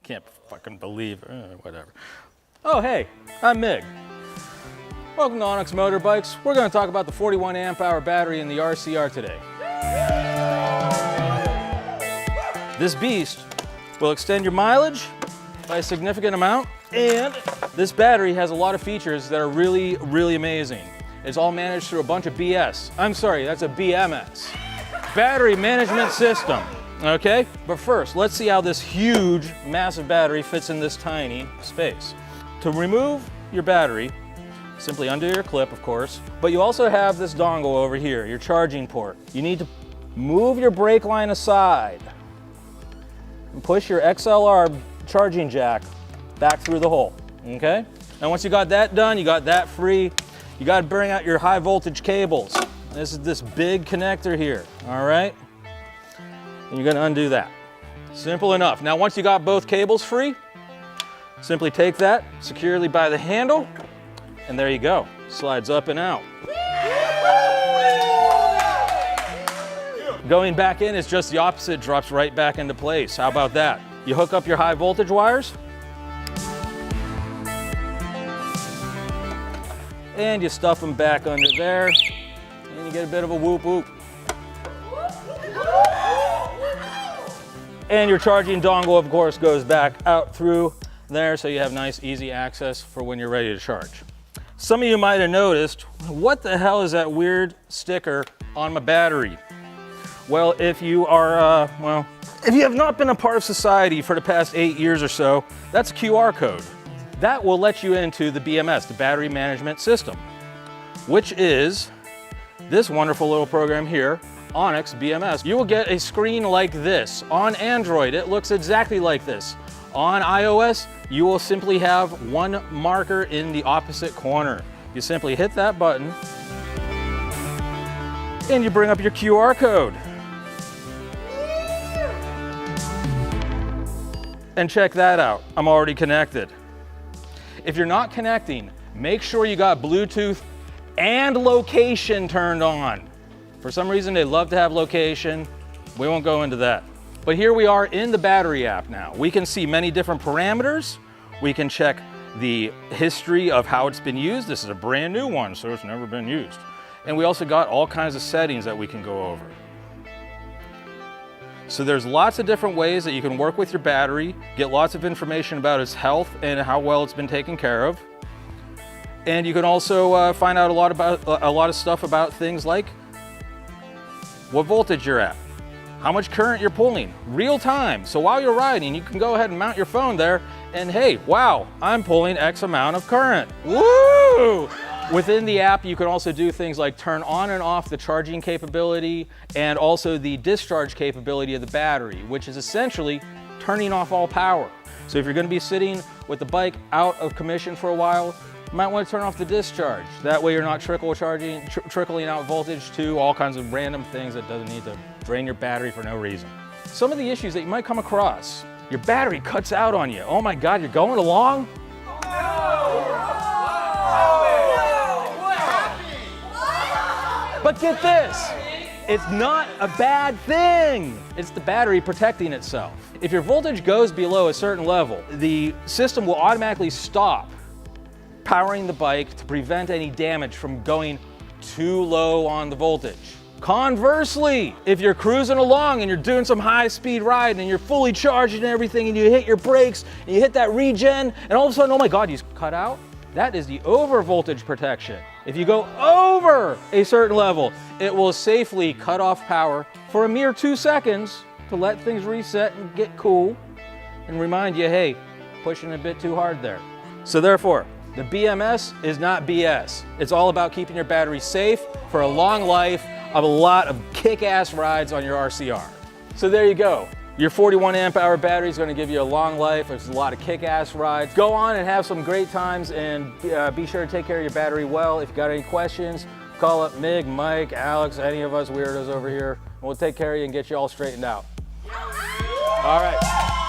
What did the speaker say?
Can't fucking believe it. Whatever. Oh, hey, I'm Mig. Welcome to ONYX Motorbikes. We're going to talk about the 41 amp hour battery in the RCR today. This beast will extend your mileage by a significant amount, and this battery has a lot of features that are really, really amazing. It's all managed through a bunch of BS. I'm sorry, that's a BMS. Battery Management System, okay? But first, let's see how this huge, massive battery fits in this tiny space. To remove your battery, simply undo your clip, of course, but you also have this dongle over here, your charging port. You need to move your brake line aside and push your XLR charging jack back through the hole, okay? And once you got that done, you got that free, you got to bring out your high voltage cables. This is this big connector here, all right? And you're going to undo that. Simple enough. Now, once you got both cables free, simply take that securely by the handle, and there you go. Slides up and out. Going back in is just the opposite, drops right back into place. How about that? You hook up your high voltage wires, and you stuff them back under there, and you get a bit of a whoop whoop. And your charging dongle, of course, goes back out through there, so you have nice, easy access for when you're ready to charge. Some of you might have noticed, what the hell is that weird sticker on my battery? Well, if you are, if you have not been a part of society for the past 8 years or so, that's a QR code. That will let you into the BMS, the Battery Management System, which is this wonderful little program here, ONYX BMS. You will get a screen like this. On Android, it looks exactly like this. On iOS, you will simply have one marker in the opposite corner. You simply hit that button, and you bring up your QR code. And check that out, I'm already connected. If you're not connecting, make sure you got Bluetooth and location turned on. For some reason, they love to have location. We won't go into that. But here we are in the battery app now. We can see many different parameters. We can check the history of how it's been used. This is a brand new one, so it's never been used. And we also got all kinds of settings that we can go over. So there's lots of different ways that you can work with your battery, get lots of information about its health and how well it's been taken care of. And you can also find out a lot of stuff about things like what voltage you're at, how much current you're pulling, real time. So while you're riding, you can go ahead and mount your phone there and hey, wow, I'm pulling X amount of current. Woo! Within the app, you can also do things like turn on and off the charging capability and also the discharge capability of the battery, which is essentially turning off all power. So if you're going to be sitting with the bike out of commission for a while, you might want to turn off the discharge. That way you're not trickling out voltage to all kinds of random things that doesn't need to drain your battery for no reason. Some of the issues that you might come across, your battery cuts out on you. Oh my God, you're going along? But get this, it's not a bad thing. It's the battery protecting itself. If your voltage goes below a certain level, the system will automatically stop powering the bike to prevent any damage from going too low on the voltage. Conversely, if you're cruising along and you're doing some high-speed ride and you're fully charged and everything and you hit your brakes and you hit that regen and all of a sudden, oh my God, you cut out, that is the over voltage protection. If you go over a certain level, it will safely cut off power for a mere 2 seconds to let things reset and get cool and remind you, hey, pushing a bit too hard there. So therefore, the BMS is not BS. It's all about keeping your battery safe for a long life of a lot of kick-ass rides on your RCR. So there you go. Your 41 amp hour battery is going to give you a long life. There's a lot of kick-ass rides. Go on and have some great times and be sure to take care of your battery well. If you got any questions, call up Mig, Mike, Alex, any of us weirdos over here. We'll take care of you and get you all straightened out. All right.